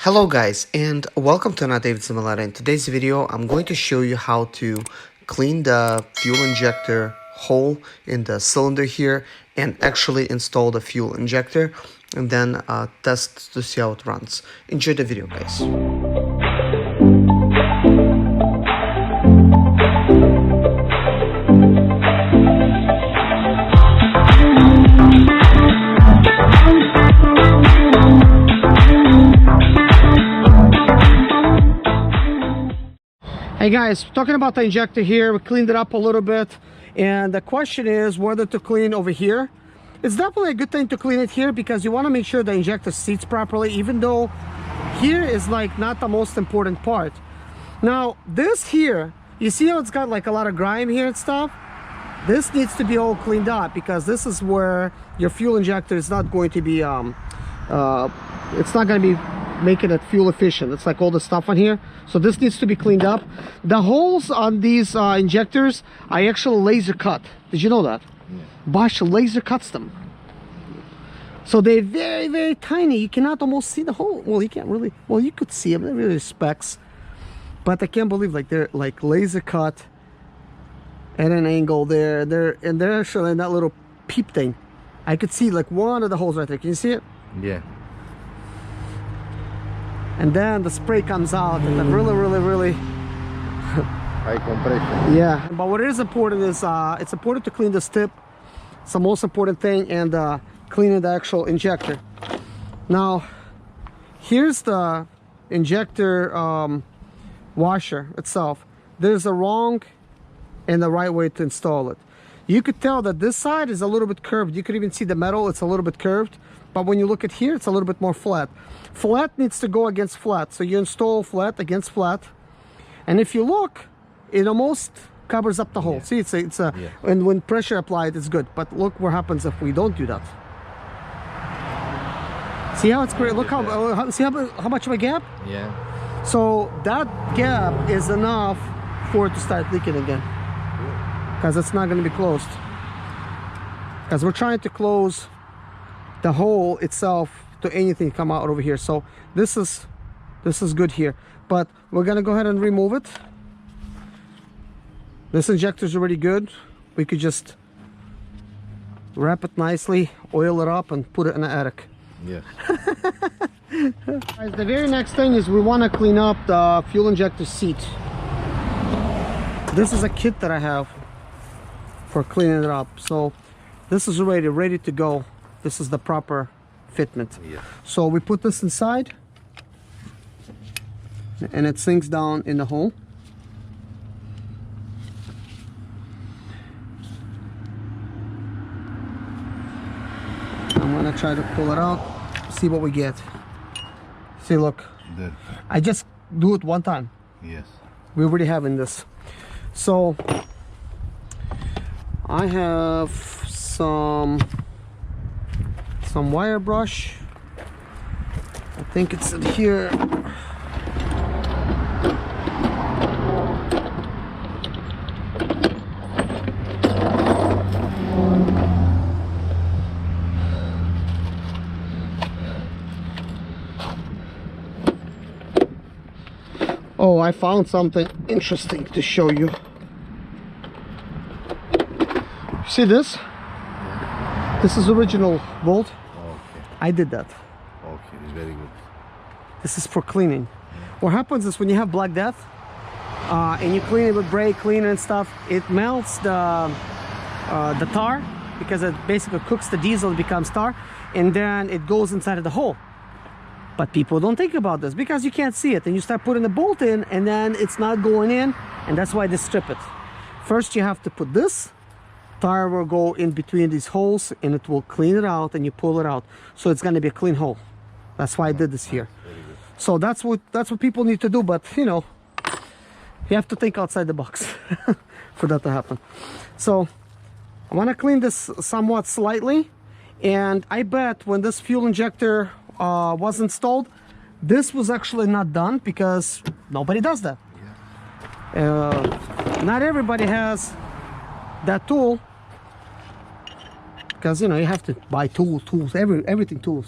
Hello guys, and welcome to another Serge Zimaleta. In today's video, I'm going to show you how to clean the fuel injector hole in the cylinder here and actually install the fuel injector and then test to see how it runs. Enjoy the video guys. Hey guys, talking about the injector here, we cleaned it up a little bit, and the question is whether to clean over here. It's definitely a good thing to clean it here because you want to make sure the injector seats properly, even though here is like not the most important part. Now this here, you see how it's got like a lot of grime here and stuff? This needs to be all cleaned up because this is where your fuel injector is not going to be it's not going to be making it fuel efficient. It's like all the stuff on here, so this needs to be cleaned up. The holes on these injectors I actually laser cut. Did you know that? Yeah. Bosch laser cuts them, so they're very tiny. You cannot almost see the hole. Well, you can't really, well, you could see them, they're really specks, but I can't believe like they're like laser cut at an angle there. They're actually in that little peep thing. I could see like one of the holes right there. Can you see it? Yeah. And then the spray comes out and then really high compression. Yeah, but what is important is it's important to clean this tip. It's the most important thing, and cleaning the actual injector. Now here's the injector washer itself. There's a wrong and the right way to install it. You could tell that this side is a little bit curved. You could even see the metal, it's a little bit curved, but when you look at here, it's a little bit more flat. Flat needs to go against flat, so you install flat against flat, and if you look, it almost covers up the hole. See, it's a yeah. And when pressure applied, it's good. But look what happens if we don't do that. See how it's great? Look how see how much of a gap? Yeah. So that gap is enough for it to start leaking again, because it's not going to be closed. Because we're trying to close the hole itself to anything come out over here. So this is good here, but we're gonna go ahead and remove it. This injector is already good. We could just wrap it nicely, oil it up, and put it in the attic. Yes. Guys, the very next thing is we want to clean up the fuel injector seat. This is a kit that I have for cleaning it up, so this is already ready to go. This is the proper fitment. Yeah. So we put this inside and it sinks down in the hole. I'm gonna try to pull it out, see what we get. See, look, good. I just do it one time. Yes, we already have in this. So I have some wire brush. I think it's in here. Oh, I found something interesting to show you. See this? This is original bolt. I did that. Okay, it's very good. This is for cleaning. What happens is when you have Black Death and you clean it with brake cleaner and stuff, it melts the tar, because it basically cooks the diesel, it becomes tar, and then it goes inside of the hole. But people don't think about this because you can't see it, and you start putting the bolt in and then it's not going in, and that's why they strip it. First you have to put this. Tire will go in between these holes and it will clean it out, and you pull it out, so it's going to be a clean hole. That's why I did this here. So that's what people need to do, but you know, you have to think outside the box for that to happen. So I want to clean this somewhat slightly, and I bet when this fuel injector was installed, this was actually not done because nobody does that. Not everybody has that tool, because you know you have to buy tools, everything tools.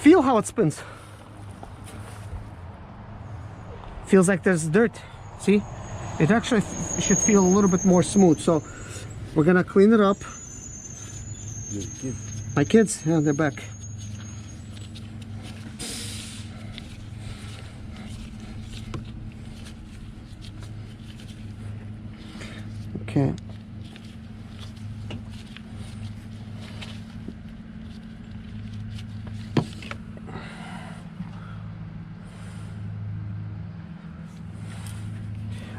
Feel how it spins. Feels like there's dirt. See? It actually should feel a little bit more smooth. So we're gonna clean it up. Your kids? My kids, yeah, they're back. Okay.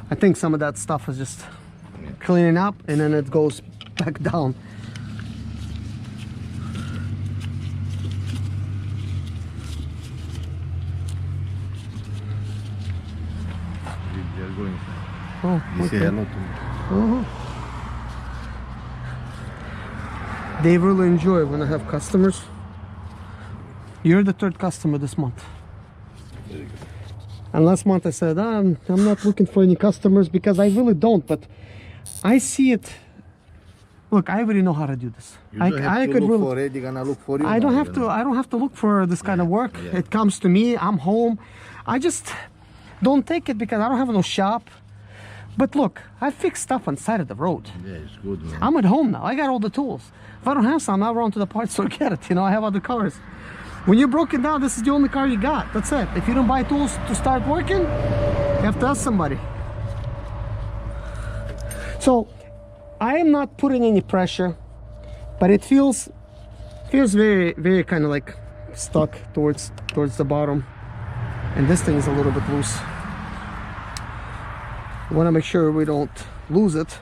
I think some of that stuff is just cleaning up and then it goes back down. They're going. Oh, You say okay. hello to me. They really enjoy when I have customers. You're the third customer this month. Very good. And last month I said, I'm not looking for any customers because I really don't, but I see it. Look, I already know how to do this. You don't have to could look really, for it, they're gonna look for you. I don't now, have you to. know. I don't have to look for this kind of work. Yeah. It comes to me. I'm home. I just don't take it because I don't have no shop. But look, I fix stuff on the side of the road. Yeah, it's good, man. I'm at home now. I got all the tools. If I don't have some, I'll run to the parts store get it. You know, I have other cars. When you're broken down, this is the only car you got. That's it. If you don't buy tools to start working, you have to ask somebody. So I am not putting any pressure, but it feels very, very kind of like stuck towards the bottom. And this thing is a little bit loose. I want to make sure we don't lose it.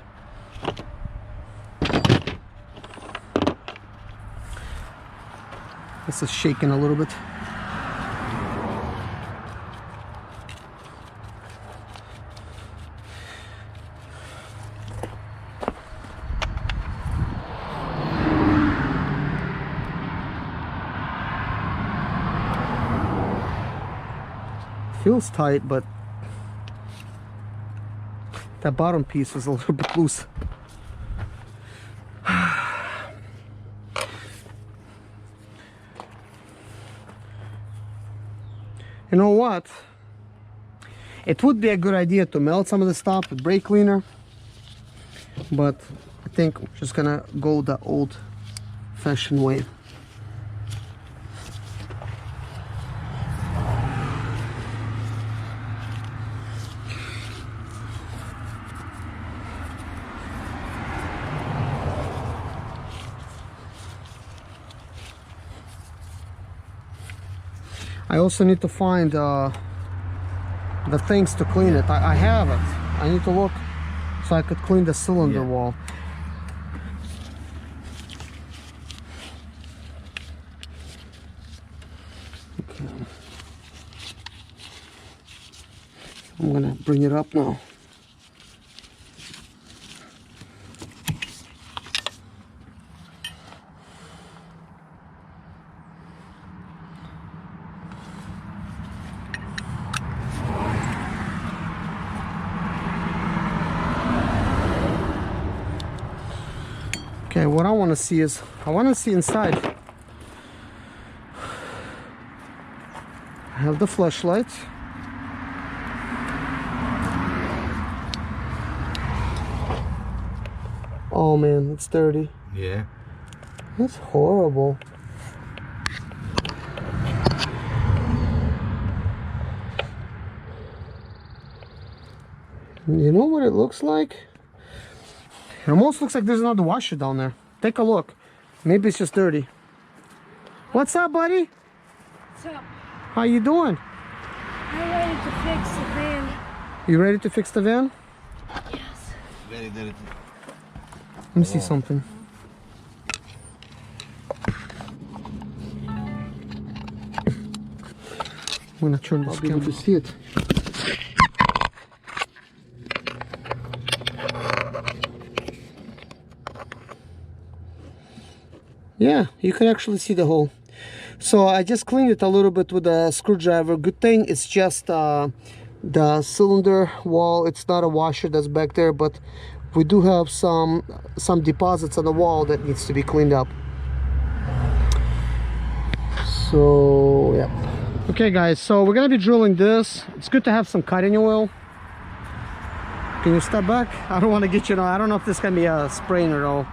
This is shaking a little bit. Feels tight, but that bottom piece is a little bit loose. You know what? It would be a good idea to melt some of the stuff with brake cleaner, but I think we're just gonna go the old-fashioned way. I also need to find the things to clean it. I have it. I need to look so I could clean the cylinder wall. Okay. I'm gonna bring it up now. Okay, what I want to see is, I want to see inside. I have the flashlight. Oh man, it's dirty. Yeah. That's horrible. You know what it looks like? It almost looks like there's another washer down there. Take a look. Maybe it's just dirty. What's up, buddy? What's up? How you doing? I'm ready to fix the van. You ready to fix the van? Yes. Very dirty. Let me see something. I'm gonna turn this camera to see it. Yeah, you can actually see the hole. So I just cleaned it a little bit with a screwdriver. Good thing it's just the cylinder wall. It's not a washer that's back there, but we do have some deposits on the wall that needs to be cleaned up. So yeah. Okay guys, so we're gonna be drilling this. It's good to have some cutting oil. Can you step back? I don't want to get you know, I don't know if this can be a spraying or all.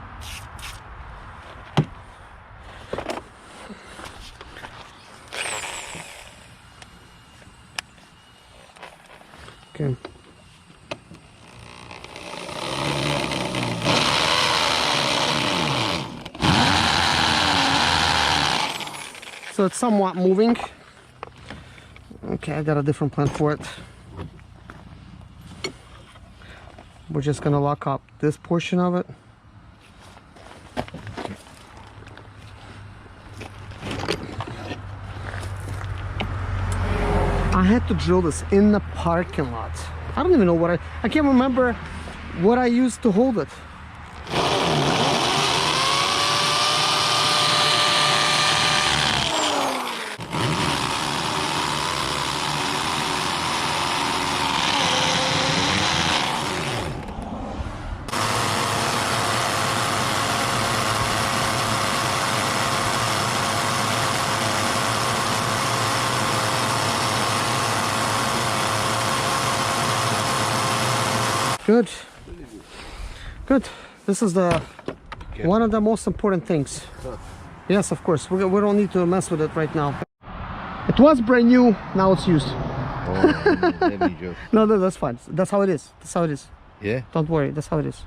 Okay. So it's somewhat moving. Okay, I got a different plan for it. We're just gonna lock up this portion of it. I had to drill this in the parking lot. I don't even know what I can't remember what I used to hold it. Good. Good. This is the one of the most important things. Yes, of course. We don't need to mess with it right now. It was brand new. Now it's used. Oh, let me joke. No, that's fine. That's how it is. That's how it is. Yeah? Don't worry. That's how it is.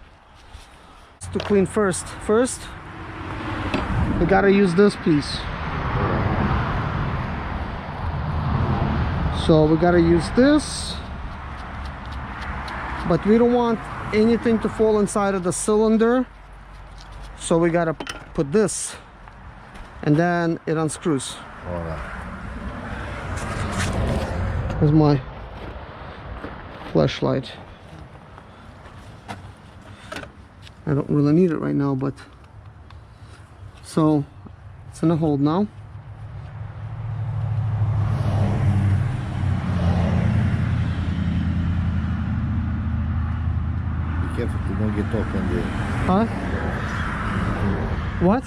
To clean first. First, we gotta use this piece. So we gotta use this. But we don't want anything to fall inside of the cylinder, so we gotta put this, and then it unscrews. All right. Here's my flashlight. I don't really need it right now, but so it's in a hold now. Careful to not get open the... Huh? What?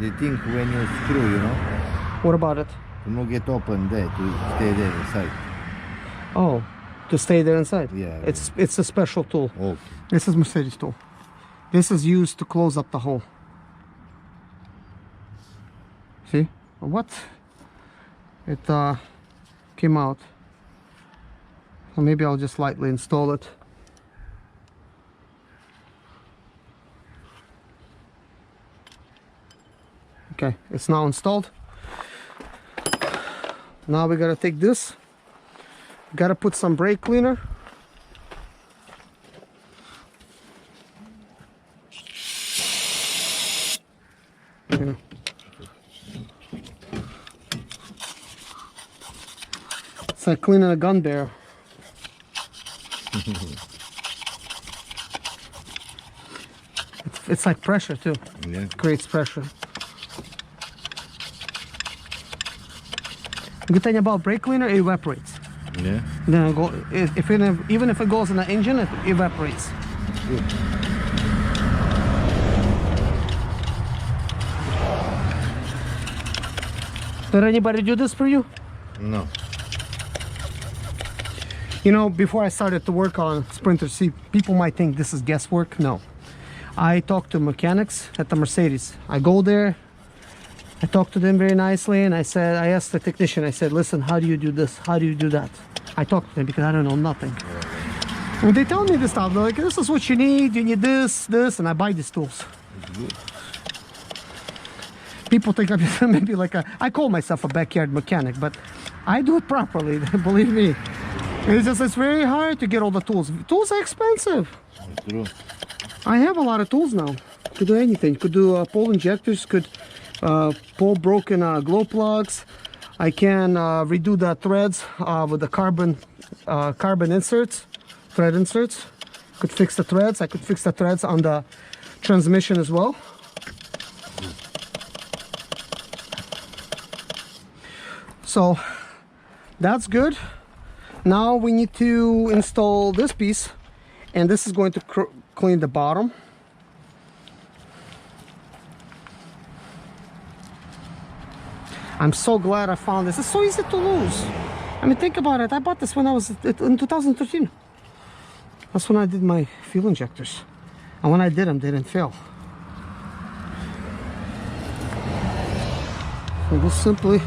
The thing when you screw, you know? What about it? To not get open there, to stay there inside. Oh, to stay there inside? Yeah. It's a special tool. Okay. This is Mercedes tool. This is used to close up the hole. See? What? It came out. So maybe I'll just lightly install it. Okay, it's now installed. Now we gotta take this. Gotta put some brake cleaner. Yeah. It's like cleaning a gun barrel. It's like pressure too. Yeah. It creates pressure. The good thing about brake cleaner, it evaporates. Yeah. Then even if it goes in the engine, it evaporates. Good. Did anybody do this for you? No. You know, before I started to work on Sprinter C, people might think this is guesswork. No. I talked to mechanics at the Mercedes. I go there, I talked to them very nicely, and I asked the technician, I said, listen, how do you do this? How do you do that? I talked to them because I don't know nothing. And they tell me this stuff, they're like, this is what you need this, and I buy these tools. People think I'm maybe like I call myself a backyard mechanic, but I do it properly, believe me. It's very hard to get all the tools. Tools are expensive. That's true. I have a lot of tools now. Could do anything. Could do pole injectors, could pull broken glow plugs. I can redo the threads with the carbon inserts, thread inserts. Could fix the threads. I could fix the threads on the transmission as well. So that's good. Now we need to install this piece, and this is going to clean the bottom. I'm so glad I found this. It's so easy to lose. I mean, think about it. I bought this when I was in 2013. That's when I did my fuel injectors. And when I did them, they didn't fail. So we'll simply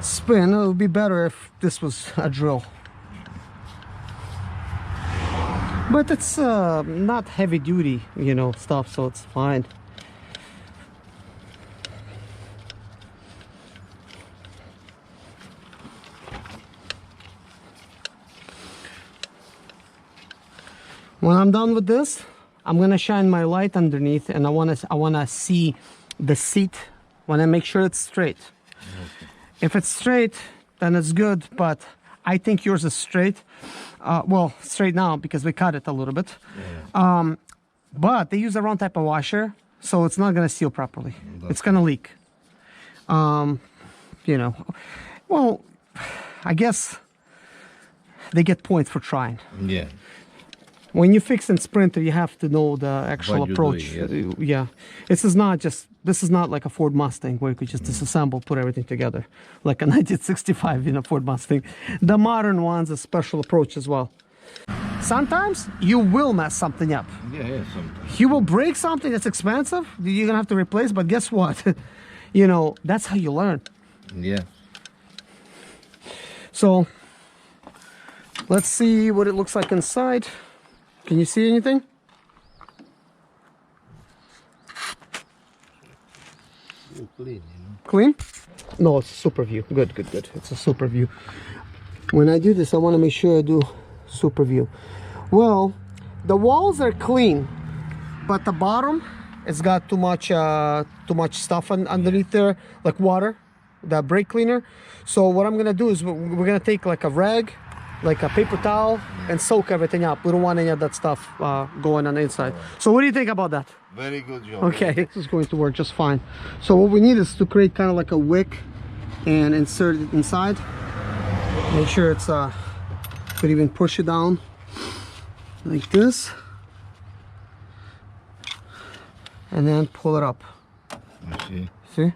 spin. It would be better if this was a drill. But it's not heavy duty, you know, stuff, so it's fine. When I'm done with this, I'm gonna shine my light underneath, and I wanna see the seat. Wanna make sure it's straight. Okay. If it's straight, then it's good. But I think yours is straight. Well, straight now because we cut it a little bit. Yeah. But they use the wrong type of washer, so it's not gonna seal properly. It's gonna leak. You know, well, I guess they get points for trying. Yeah. When you fix in Sprinter, you have to know the actual approach. Yes. Yeah, this is not like a Ford Mustang where you could just disassemble, put everything together, like a 1965 in a Ford Mustang. The modern one's a special approach as well. Sometimes you will mess something up. Yeah, sometimes. You will break something that's expensive, you're gonna have to replace, but guess what? You know, that's how you learn. Yeah. So, let's see what it looks like inside. Can you see anything? Clean, you know? Clean? No, it's a super view. Good, good, good. It's a super view. When I do this, I want to make sure I do super view. Well, the walls are clean, but the bottom, it's got too much stuff underneath there, like water, the brake cleaner. So what I'm gonna do is we're gonna take like a rag, like a paper towel, and soak everything up. We don't want any of that stuff going on the inside. So what do you think about that? Very good job. Okay, this is going to work just fine. So what we need is to create kind of like a wick and insert it inside. Make sure it's could even push it down like this, and then pull it up. I see. See?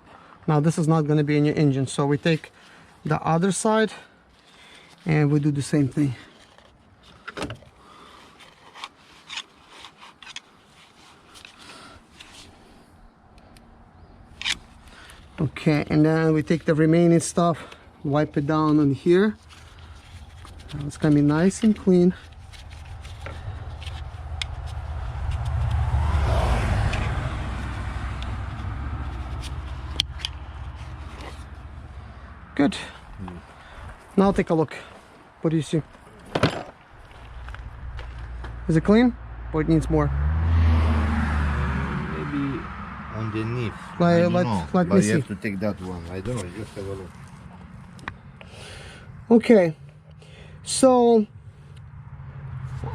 Now this is not going to be in your engine, so we take the other side and we do the same thing. Okay, and then we take the remaining stuff, wipe it down on here. Now it's gonna be nice and clean. Good. Now take a look. What do you see? Is it clean? Or it needs more? Maybe underneath. Let me see. You have to take that one. I don't know. Just have a look. Okay. So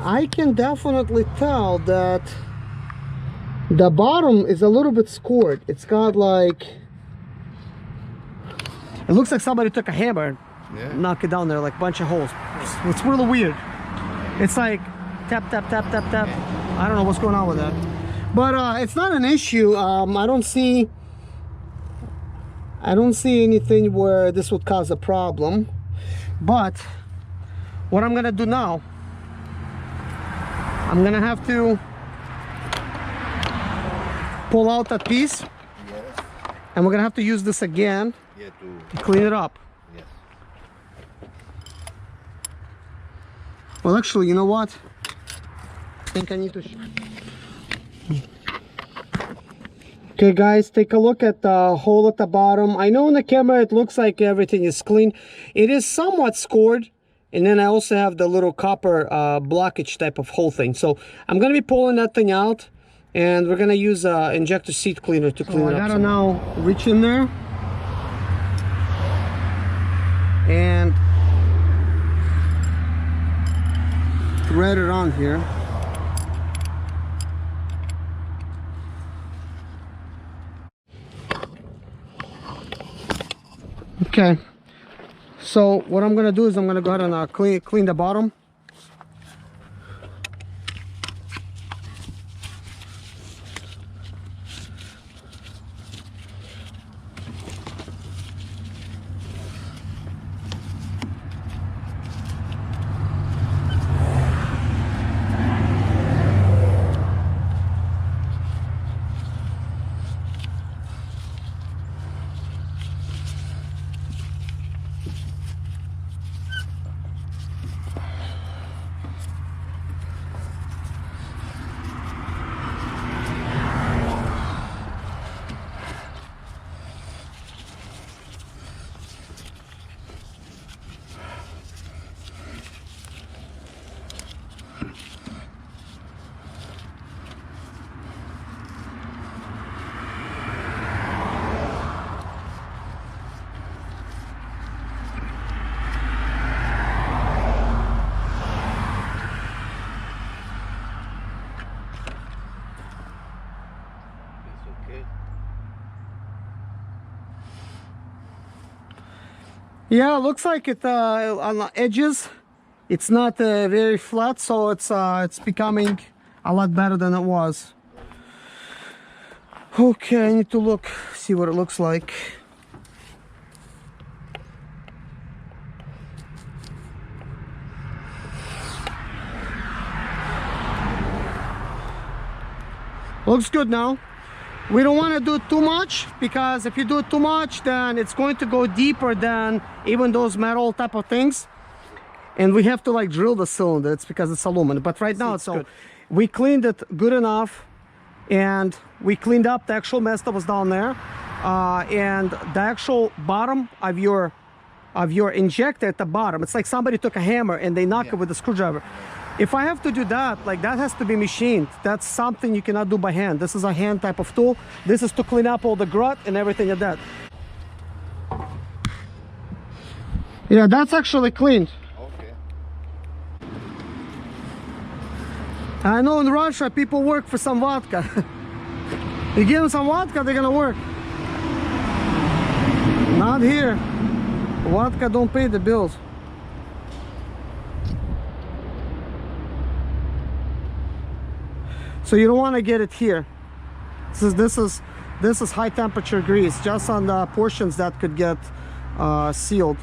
I can definitely tell that the bottom is a little bit scored. It's got like, it looks like somebody took a hammer and knocked it down there, like a bunch of holes. It's really weird. It's like tap, tap, tap, tap, tap. I don't know what's going on with that. But it's not an issue. I don't see anything where this would cause a problem. But what I'm gonna do now, I'm gonna have to pull out that piece. Yes. And we're gonna have to use this again to clean it up. Yes. Well, actually, you know what? I think I need to. Okay, guys, take a look at the hole at the bottom. I know in the camera it looks like everything is clean. It is somewhat scored. And then I also have the little copper blockage type of hole thing. So I'm going to be pulling that thing out. And we're going to use injector seat cleaner to clean it up. I got to now reach in there. And thread it on here. Okay, so what I'm gonna do is I'm gonna go ahead and clean the bottom. Yeah, looks like it on the edges. It's not very flat, so it's becoming a lot better than it was. Okay, I need to look, see what it looks like. Looks good now. We don't want to do too much, because if you do too much, then it's going to go deeper than even those metal type of things. And we have to like drill the cylinder. It's because it's aluminum. But right now it's good. We cleaned it good enough, and we cleaned up the actual mess that was down there. And the actual bottom of your injector at the bottom, it's like somebody took a hammer and they knock it with a screwdriver. If I have to do that, like that has to be machined. That's something you cannot do by hand. This is a hand type of tool. This is to clean up all the grut and everything like that. Yeah, that's actually cleaned. Okay. I know in Russia people work for some vodka. You give them some vodka, they're gonna work. Not here. Vodka don't pay the bills. So you don't want to get it here. This is high temperature grease, just on the portions that could get sealed.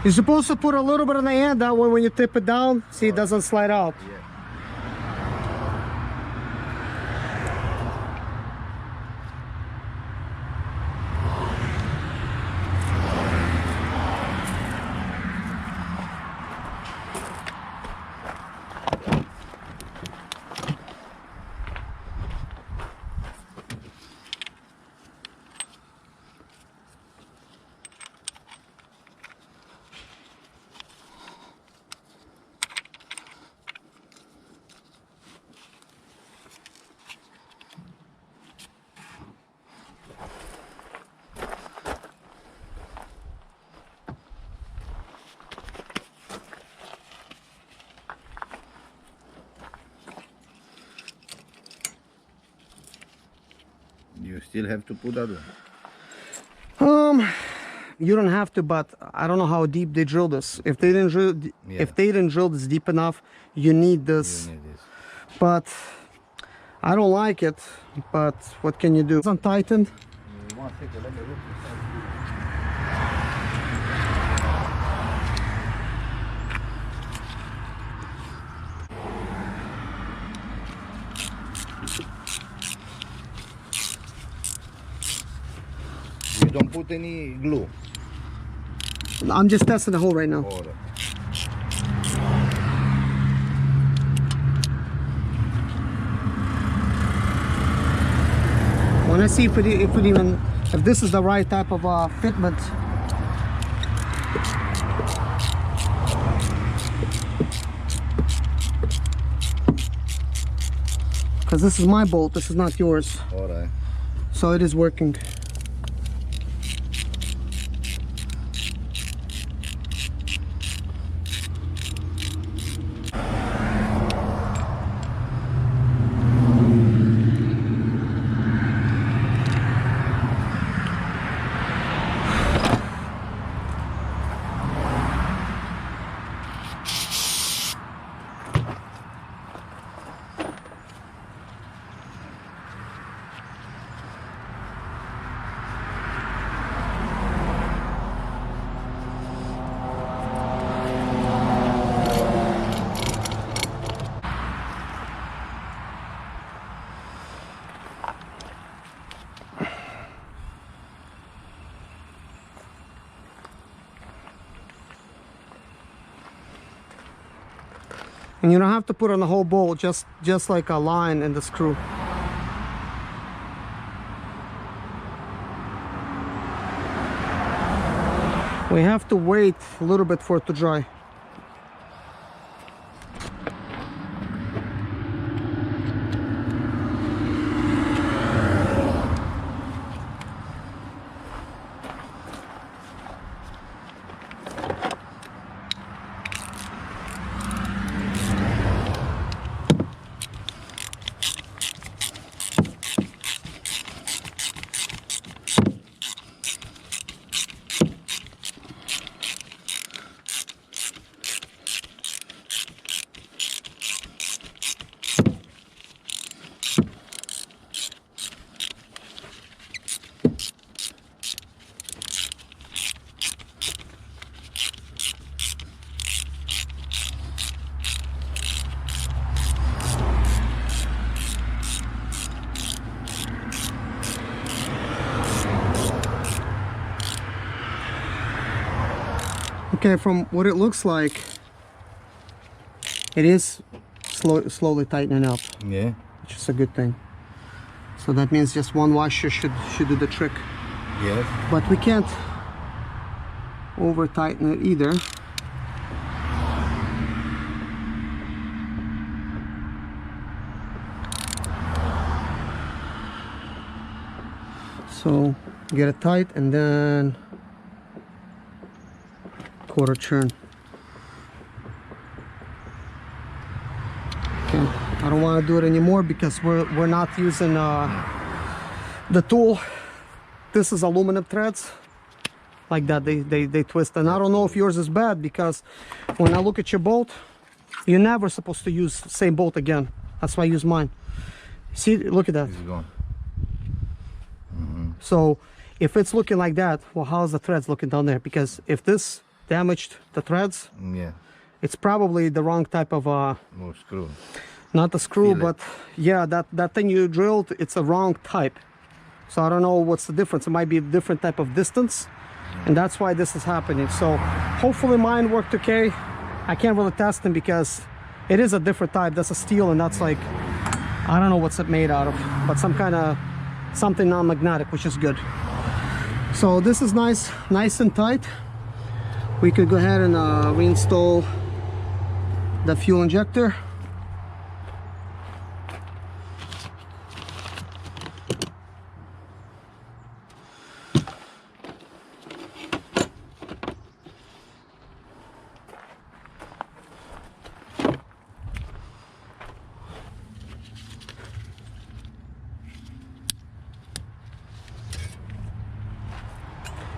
You're supposed to put a little bit on the end, that way when you tip it down, see, it doesn't slide out. Yeah. You still have to put that one. You don't have to, but I don't know how deep they drill this. If they didn't drill, if they didn't drill this deep enough, you need this. You need this. But I don't like it. But what can you do? It's untightened. You don't put any glue. I'm just testing the hole right now. Or I want to see if this is the right type of fitment. Because this is my bolt, this is not yours. all right. So it is working. And you don't have to put on the whole bolt, just like a line in the screw. We have to wait a little bit for it to dry. Okay, from what it looks like, it is slowly tightening up. Yeah. Which is a good thing. So that means just one washer should do the trick. Yes. But we can't over tighten it either. So get it tight and then quarter turn. Okay, I don't want to do it anymore because we're not using the tool. This is aluminum threads like that, they twist, and I don't know if yours is bad because when I look at your bolt, you're never supposed to use the same bolt again. That's why I use mine. See, look at that. It's gone. So if it's looking like that, well, how's the threads looking down there? Because if this damaged the threads, Yeah. it's probably the wrong type of More screw. not the screw, Fillet. but yeah, that thing you drilled, it's a wrong type. So I don't know what's the difference. It might be a different type of distance, and that's why this is happening. So hopefully mine worked okay. I can't really test them because it is a different type. That's a steel, and that's like, I don't know what's it made out of, but some kind of something non-magnetic, which is good. So this is nice and tight. We could go ahead and reinstall the fuel injector.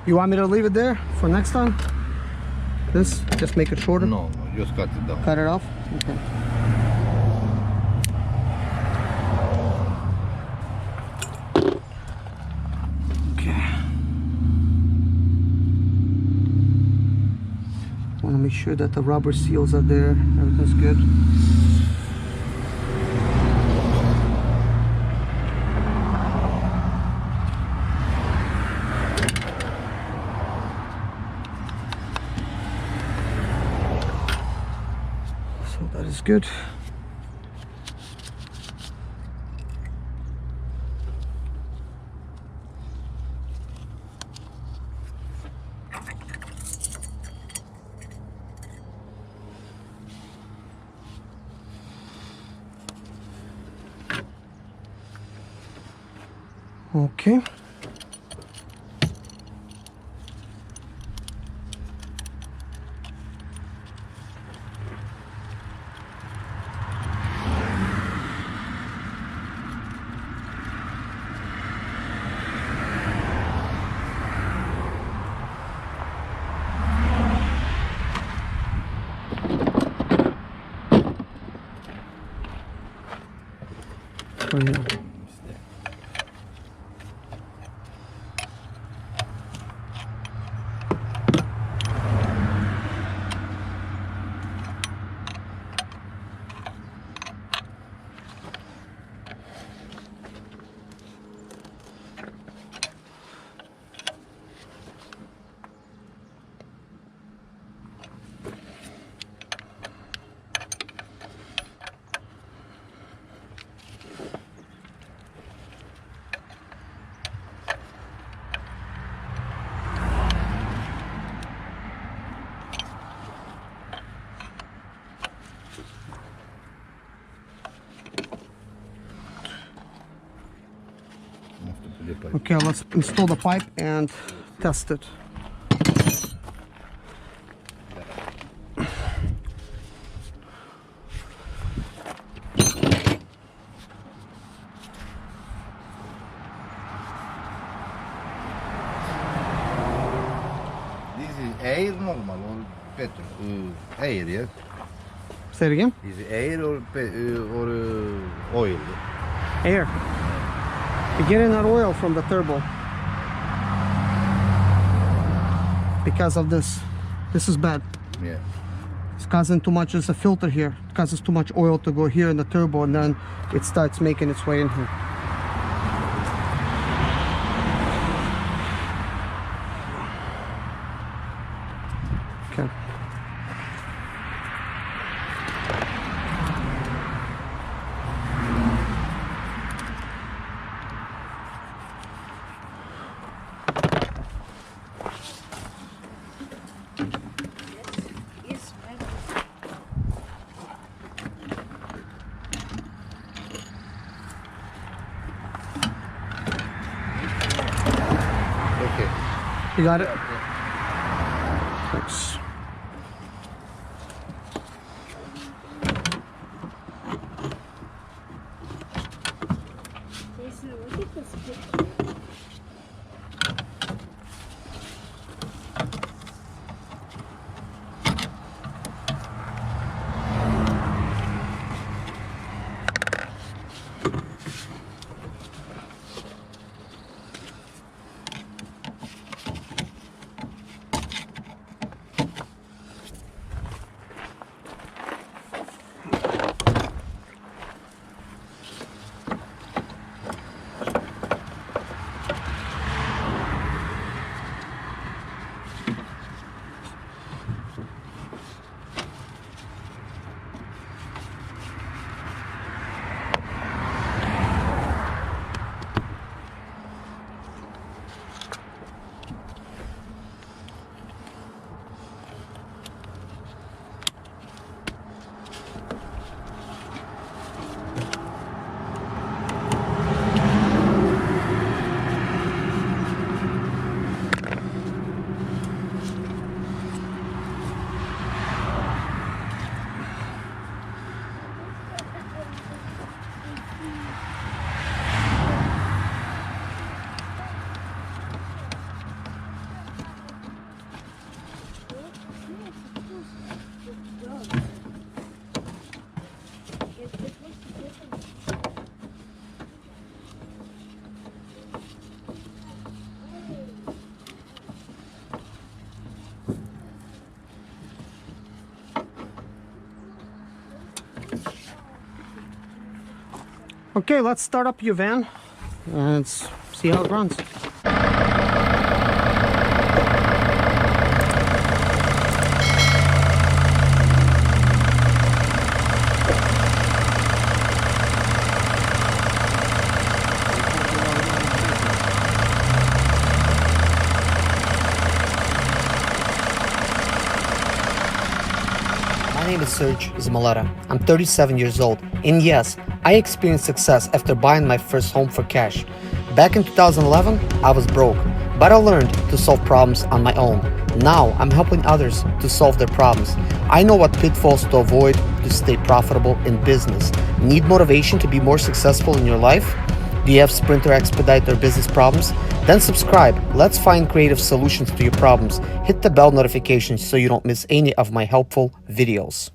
You want me to leave it there for next time? This, just make it shorter? No, just cut it down. Cut it off? Okay. Okay. Want to make sure that the rubber seals are there. Everything's good. That is good. Okay. pipe. Okay, let's install the pipe and test it. This is air normal or petrol? Air, yeah? Say it again. Is it air or oil? Air. You're getting that oil from the turbo. Because of this. This is bad. Yeah. It's causing too much, there's a filter here. It causes too much oil to go here in the turbo, and then it starts making its way in here. Okay. Yes, madam. Okay. You got it? Thanks. Jason, look at this picture. Okay, let's start up your van and see how it runs. My name is Serge Zimaleta. I'm 37 years old, and yes, I experienced success after buying my first home for cash. Back in 2011, I was broke, but I learned to solve problems on my own. Now I'm helping others to solve their problems. I know what pitfalls to avoid to stay profitable in business. Need motivation to be more successful in your life? Do you have Sprinter, Expedite, or business problems? Then subscribe. Let's find creative solutions to your problems. Hit the bell notification so you don't miss any of my helpful videos.